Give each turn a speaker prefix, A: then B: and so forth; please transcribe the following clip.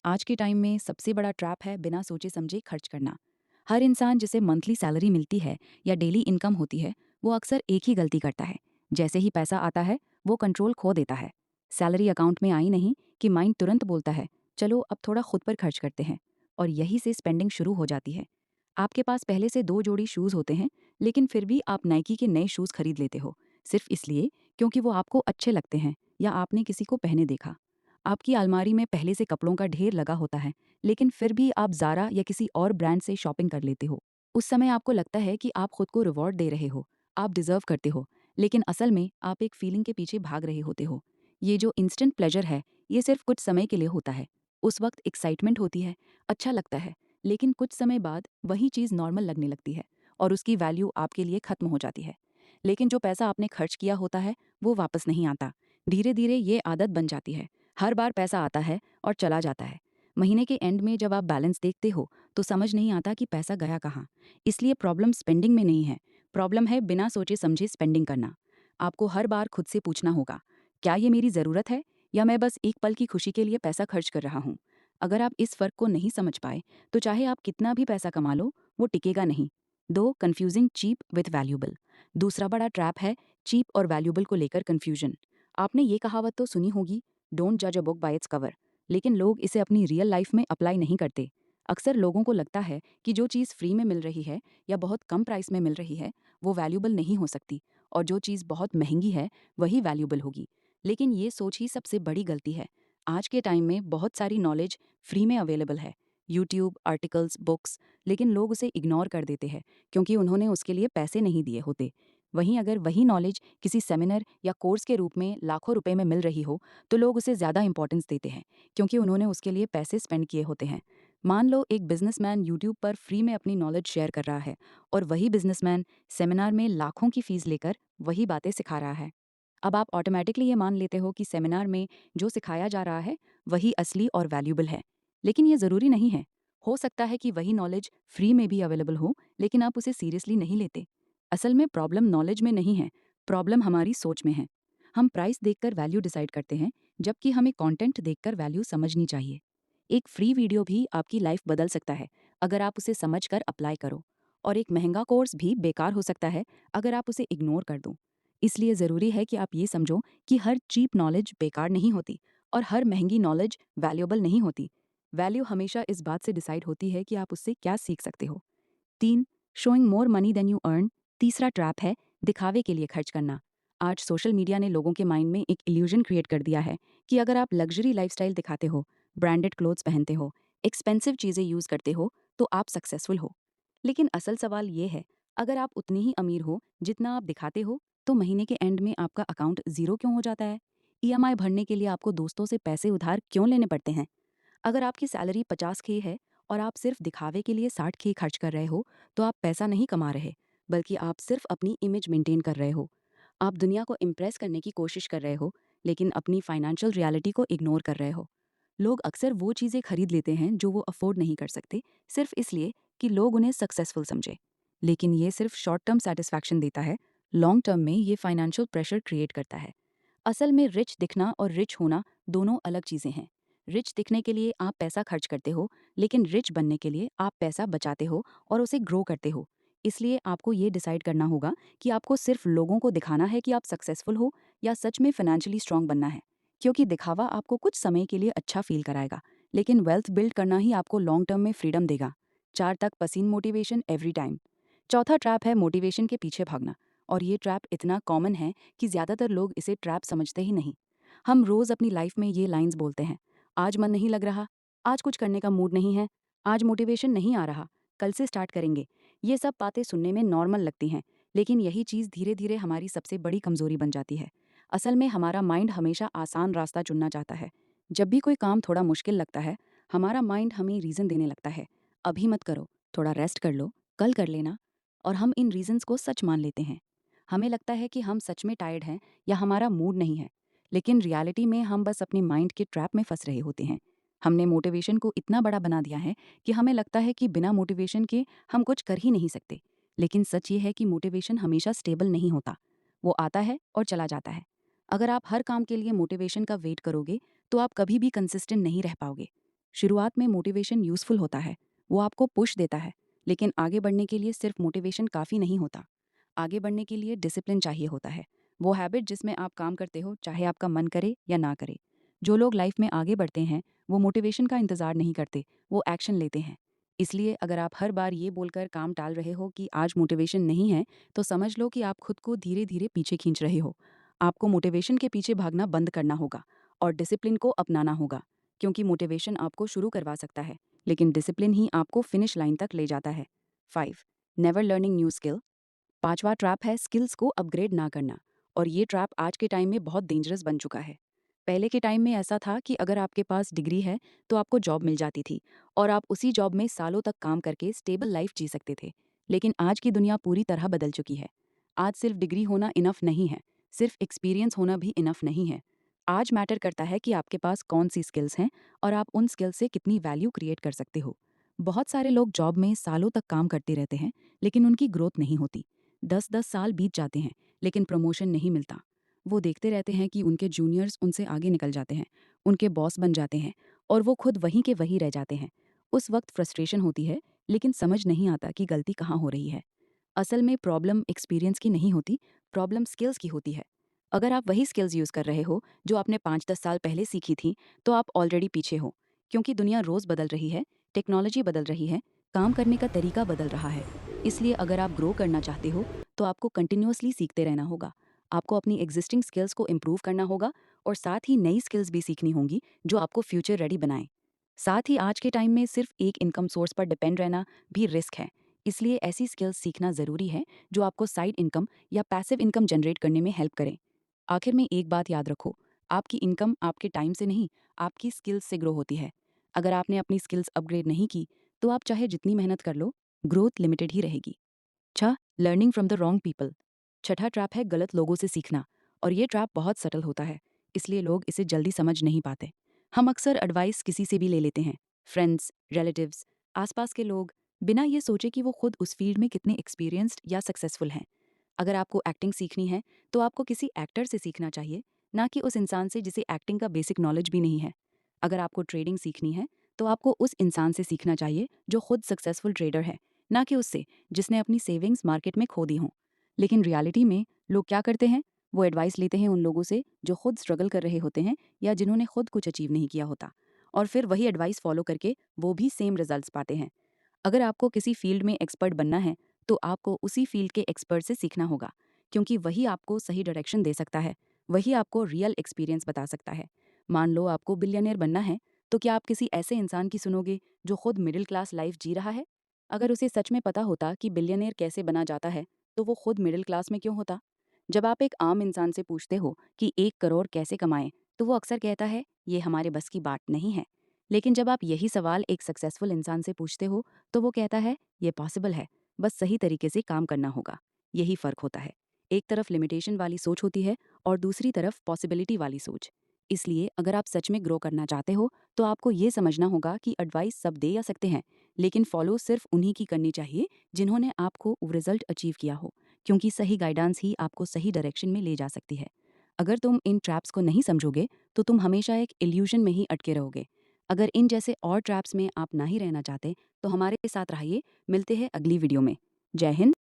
A: आज के टाइम में सबसे बड़ा ट्रैप है बिना सोचे समझे खर्च करना। हर इंसान जिसे मंथली सैलरी मिलती है या डेली इनकम होती है, वो अक्सर एक ही गलती करता है। जैसे ही पैसा आता है, वो कंट्रोल खो देता है। सैलरी अकाउंट में आई नहीं कि माइंड तुरंत बोलता है, चलो अब थोड़ा खुद पर खर्च करते हैं। और यही से स्पेंडिंग शुरू हो जाती है। आपके पास पहले से 2 जोड़ी शूज़ होते हैं, लेकिन फिर भी आप नाइकी के नए शूज़ खरीद लेते हो, सिर्फ इसलिए क्योंकि वो आपको अच्छे लगते हैं या आपने किसी को पहने देखा। आपकी अलमारी में पहले से कपड़ों का ढेर लगा होता है, लेकिन फिर भी आप ज़ारा या किसी और ब्रांड से शॉपिंग कर लेते हो। उस समय आपको लगता है कि आप खुद को रिवॉर्ड दे रहे हो, आप डिज़र्व करते हो, लेकिन असल में आप एक फीलिंग के पीछे भाग रहे होते हो। ये जो इंस्टेंट प्लेजर है, ये सिर्फ कुछ समय के लिए होता है। उस वक्त एक्साइटमेंट होती है, अच्छा लगता है, लेकिन कुछ समय बाद वही चीज़ नॉर्मल लगने लगती है और उसकी वैल्यू आपके लिए खत्म हो जाती है। लेकिन जो पैसा आपने खर्च किया होता है, वो वापस नहीं आता। धीरे धीरे ये आदत बन जाती है। हर बार पैसा आता है और चला जाता है। महीने के एंड में जब आप बैलेंस देखते हो, तो समझ नहीं आता कि पैसा गया कहाँ। इसलिए प्रॉब्लम स्पेंडिंग में नहीं है, प्रॉब्लम है बिना सोचे समझे स्पेंडिंग करना। आपको हर बार खुद से पूछना होगा, क्या ये मेरी ज़रूरत है या मैं बस एक पल की खुशी के लिए पैसा खर्च कर रहा हूँ। अगर आप इस फ़र्क को नहीं समझ पाए, तो चाहे आप कितना भी पैसा कमा लो, वो टिकेगा नहीं। दो, कन्फ्यूजिंग चीप विथ वैल्यूबल। दूसरा बड़ा ट्रैप है चीप और वैल्यूबल को लेकर कन्फ्यूजन। आपने ये कहावत तो सुनी होगी, डोंट जज a book by its cover. लेकिन लोग इसे अपनी रियल लाइफ में अप्लाई नहीं करते। अक्सर लोगों को लगता है कि जो चीज़ फ्री में मिल रही है या बहुत कम प्राइस में मिल रही है, वो वैल्यूबल नहीं हो सकती, और जो चीज़ बहुत महंगी है वही वैल्यूबल होगी। लेकिन ये सोच ही सबसे बड़ी गलती है। आज के टाइम में बहुत सारी नॉलेज फ्री में अवेलेबल है, यूट्यूब, आर्टिकल्स, बुक्स, लेकिन लोग उसे इग्नोर कर देते हैं क्योंकि उन्होंने उसके लिए पैसे नहीं दिए होते। वहीं अगर वही नॉलेज किसी सेमिनार या कोर्स के रूप में लाखों रुपए में मिल रही हो, तो लोग उसे ज़्यादा इंपॉर्टेंस देते हैं क्योंकि उन्होंने उसके लिए पैसे स्पेंड किए होते हैं। मान लो एक बिजनेसमैन यूट्यूब पर फ्री में अपनी नॉलेज शेयर कर रहा है, और वही बिजनेसमैन सेमिनार में लाखों की फीस लेकर वही बातें सिखा रहा है। अब आप ऑटोमेटिकली ये मान लेते हो कि सेमिनार में जो सिखाया जा रहा है वही असली और वैल्यूबल है। लेकिन ये ज़रूरी नहीं है। हो सकता है कि वही नॉलेज फ्री में भी अवेलेबल हो, लेकिन आप उसे सीरियसली नहीं लेते। असल में प्रॉब्लम नॉलेज में नहीं है, प्रॉब्लम हमारी सोच में है। हम प्राइस देखकर वैल्यू डिसाइड करते हैं, जबकि हमें कंटेंट देखकर वैल्यू समझनी चाहिए। एक फ्री वीडियो भी आपकी लाइफ बदल सकता है अगर आप उसे समझकर अप्लाई करो, और एक महंगा कोर्स भी बेकार हो सकता है अगर आप उसे इग्नोर कर दो। इसलिए ज़रूरी है कि आप ये समझो कि हर चीप नॉलेज बेकार नहीं होती और हर महंगी नॉलेज वैल्यूएबल नहीं होती। वैल्यू हमेशा इस बात से डिसाइड होती है कि आप उससे क्या सीख सकते हो। 3, showing more money than you earn. तीसरा ट्रैप है दिखावे के लिए खर्च करना। आज सोशल मीडिया ने लोगों के माइंड में एक इल्यूजन क्रिएट कर दिया है कि अगर आप लग्जरी लाइफस्टाइल दिखाते हो, ब्रांडेड क्लोथ्स पहनते हो, एक्सपेंसिव चीज़ें यूज़ करते हो, तो आप सक्सेसफुल हो। लेकिन असल सवाल ये है, अगर आप उतने ही अमीर हो जितना आप दिखाते हो, तो महीने के एंड में आपका अकाउंट ज़ीरो क्यों हो जाता है? ईएमआई भरने के लिए आपको दोस्तों से पैसे उधार क्यों लेने पड़ते हैं? अगर आपकी सैलरी 50K है और आप सिर्फ दिखावे के लिए 60K खर्च कर रहे हो, तो आप पैसा नहीं कमा रहे, बल्कि आप सिर्फ अपनी इमेज मेंटेन कर रहे हो। आप दुनिया को इम्प्रेस करने की कोशिश कर रहे हो, लेकिन अपनी फाइनेंशियल रियलिटी को इग्नोर कर रहे हो। लोग अक्सर वो चीज़ें खरीद लेते हैं जो वो अफोर्ड नहीं कर सकते, सिर्फ इसलिए कि लोग उन्हें सक्सेसफुल समझे। लेकिन ये सिर्फ शॉर्ट टर्म सेटिस्फैक्शन देता है, लॉन्ग टर्म में ये फाइनेंशियल प्रेशर क्रिएट करता है। असल में रिच दिखना और रिच होना दोनों अलग चीज़ें हैं। रिच दिखने के लिए आप पैसा खर्च करते हो, लेकिन रिच बनने के लिए आप पैसा बचाते हो और उसे ग्रो करते हो। इसलिए आपको ये डिसाइड करना होगा कि आपको सिर्फ लोगों को दिखाना है कि आप सक्सेसफुल हो, या सच में फाइनेंशियली स्ट्रांग बनना है। क्योंकि दिखावा आपको कुछ समय के लिए अच्छा फील कराएगा, लेकिन वेल्थ बिल्ड करना ही आपको लॉन्ग टर्म में फ्रीडम देगा। 4 तक पसीन मोटिवेशन एवरी टाइम। चौथा ट्रैप है मोटिवेशन के पीछे भागना। और ये ट्रैप इतना कॉमन है कि ज़्यादातर लोग इसे ट्रैप समझते ही नहीं। हम रोज़ अपनी लाइफ में ये लाइंस बोलते हैं, आज मन नहीं लग रहा, आज कुछ करने का मूड नहीं है, आज मोटिवेशन नहीं आ रहा, कल से स्टार्ट करेंगे। ये सब बातें सुनने में नॉर्मल लगती हैं, लेकिन यही चीज़ धीरे धीरे हमारी सबसे बड़ी कमज़ोरी बन जाती है। असल में हमारा माइंड हमेशा आसान रास्ता चुनना चाहता है। जब भी कोई काम थोड़ा मुश्किल लगता है, हमारा माइंड हमें रीज़न देने लगता है, अभी मत करो, थोड़ा रेस्ट कर लो, कल कर लेना। और हम इन रीजंस को सच मान लेते हैं। हमें लगता है कि हम सच में टायर्ड हैं या हमारा मूड नहीं है, लेकिन रियलिटी में हम बस अपने माइंड के ट्रैप में फंस रहे होते हैं। हमने मोटिवेशन को इतना बड़ा बना दिया है कि हमें लगता है कि बिना मोटिवेशन के हम कुछ कर ही नहीं सकते। लेकिन सच ये है कि मोटिवेशन हमेशा स्टेबल नहीं होता, वो आता है और चला जाता है। अगर आप हर काम के लिए मोटिवेशन का वेट करोगे, तो आप कभी भी कंसिस्टेंट नहीं रह पाओगे। शुरुआत में मोटिवेशन यूज़फुल होता है, वो आपको पुश देता है, लेकिन आगे बढ़ने के लिए सिर्फ मोटिवेशन काफ़ी नहीं होता। आगे बढ़ने के लिए डिसिप्लिन चाहिए होता है, वो हैबिट जिसमें आप काम करते हो चाहे आपका मन करे या ना करे। जो लोग लाइफ में आगे बढ़ते हैं वो मोटिवेशन का इंतज़ार नहीं करते, वो एक्शन लेते हैं। इसलिए अगर आप हर बार ये बोलकर काम टाल रहे हो कि आज मोटिवेशन नहीं है, तो समझ लो कि आप खुद को धीरे धीरे पीछे खींच रहे हो। आपको मोटिवेशन के पीछे भागना बंद करना होगा और डिसिप्लिन को अपनाना होगा, क्योंकि मोटिवेशन आपको शुरू करवा सकता है, लेकिन डिसिप्लिन ही आपको फिनिश लाइन तक ले जाता है। 5. Never learning new skill. पांचवा ट्रैप है स्किल्स को अपग्रेड ना करना। और ये ट्रैप आज के टाइम में बहुत डेंजरस बन चुका है। पहले के टाइम में ऐसा था कि अगर आपके पास डिग्री है तो आपको जॉब मिल जाती थी और आप उसी जॉब में सालों तक काम करके स्टेबल लाइफ जी सकते थे। लेकिन आज की दुनिया पूरी तरह बदल चुकी है। आज सिर्फ डिग्री होना इनफ नहीं है, सिर्फ एक्सपीरियंस होना भी इनफ नहीं है। आज मैटर करता है कि आपके पास कौन सी स्किल्स हैं और आप उन स्किल्स से कितनी वैल्यू क्रिएट कर सकते हो। बहुत सारे लोग जॉब में सालों तक काम करते रहते हैं, लेकिन उनकी ग्रोथ नहीं होती। 10-10 साल बीत जाते हैं, लेकिन प्रमोशन नहीं मिलता। वो देखते रहते हैं कि उनके जूनियर्स उनसे आगे निकल जाते हैं, उनके बॉस बन जाते हैं और वो खुद वहीं के वहीं रह जाते हैं। उस वक्त फ्रस्ट्रेशन होती है, लेकिन समझ नहीं आता कि गलती कहाँ हो रही है। असल में प्रॉब्लम एक्सपीरियंस की नहीं होती, प्रॉब्लम स्किल्स की होती है। अगर आप वही स्किल्स यूज़ कर रहे हो जो आपने 5-10 साल पहले सीखी थी, तो आप ऑलरेडी पीछे हो। क्योंकि दुनिया रोज़ बदल रही है, टेक्नोलॉजी बदल रही है, काम करने का तरीका बदल रहा है। इसलिए अगर आप ग्रो करना चाहते हो तो आपको कंटिन्यूअसली सीखते रहना होगा। आपको अपनी एग्जिस्टिंग स्किल्स को इम्प्रूव करना होगा और साथ ही नई स्किल्स भी सीखनी होंगी जो आपको फ्यूचर रेडी बनाएं। साथ ही आज के टाइम में सिर्फ एक इनकम सोर्स पर डिपेंड रहना भी रिस्क है। इसलिए ऐसी स्किल्स सीखना ज़रूरी है जो आपको साइड इनकम या पैसिव इनकम जनरेट करने में हेल्प करें। आखिर में एक बात याद रखो, आपकी इनकम आपके टाइम से नहीं, आपकी स्किल्स से ग्रो होती है। अगर आपने अपनी स्किल्स अपग्रेड नहीं की, तो आप चाहे जितनी मेहनत कर लो, ग्रोथ लिमिटेड ही रहेगी। 6. Learning from the wrong people. छठा ट्रैप है गलत लोगों से सीखना। और ये ट्रैप बहुत सटल होता है, इसलिए लोग इसे जल्दी समझ नहीं पाते। हम अक्सर एडवाइस किसी से भी ले लेते हैं, फ्रेंड्स, रिलेटिव्स, आसपास के लोग, बिना ये सोचे कि वो खुद उस फील्ड में कितने एक्सपीरियंस्ड या सक्सेसफुल हैं। अगर आपको एक्टिंग सीखनी है तो आपको किसी एक्टर से सीखना चाहिए, ना कि उस इंसान से जिसे एक्टिंग का बेसिक नॉलेज भी नहीं है। अगर आपको ट्रेडिंग सीखनी है तो आपको उस इंसान से सीखना चाहिए जो खुद सक्सेसफुल ट्रेडर है, ना कि उससे जिसने अपनी सेविंग्स मार्केट में खो दी हों। लेकिन रियलिटी में लोग क्या करते हैं, वो एडवाइस लेते हैं उन लोगों से जो खुद स्ट्रगल कर रहे होते हैं या जिन्होंने खुद कुछ अचीव नहीं किया होता, और फिर वही एडवाइस फॉलो करके वो भी सेम रिजल्ट्स पाते हैं। अगर आपको किसी फील्ड में एक्सपर्ट बनना है तो आपको उसी फील्ड के एक्सपर्ट से सीखना होगा, क्योंकि वही आपको सही डायरेक्शन दे सकता है, वही आपको रियल एक्सपीरियंस बता सकता है। मान लो आपको बिलियनियर बनना है, तो क्या आप किसी ऐसे इंसान की सुनोगे जो खुद मिडिल क्लास लाइफ जी रहा है? अगर उसे सच में पता होता कि बिलियनियर कैसे बना जाता है, तो वो खुद मिडिल क्लास में क्यों होता? जब आप एक आम इंसान से पूछते हो कि 1 करोड़ कैसे कमाएं, तो वो अक्सर कहता है ये हमारे बस की बात नहीं है। लेकिन जब आप यही सवाल एक सक्सेसफुल इंसान से पूछते हो, तो वो कहता है ये पॉसिबल है, बस सही तरीके से काम करना होगा। यही फर्क होता है। एक तरफ लिमिटेशन वाली सोच होती है और दूसरी तरफ पॉसिबिलिटी वाली सोच। इसलिए अगर आप सच में ग्रो करना चाहते हो तो आपको ये समझना होगा कि एडवाइस सब दे या सकते हैं, लेकिन फॉलो सिर्फ उन्हीं की करनी चाहिए जिन्होंने आपको रिजल्ट अचीव किया हो, क्योंकि सही गाइडेंस ही आपको सही डायरेक्शन में ले जा सकती है। अगर तुम इन ट्रैप्स को नहीं समझोगे तो तुम हमेशा एक इल्यूजन में ही अटके रहोगे। अगर इन जैसे और ट्रैप्स में आप ना ही रहना चाहते तो हमारे साथ रहिए। मिलते हैं अगली वीडियो में। जय हिंद।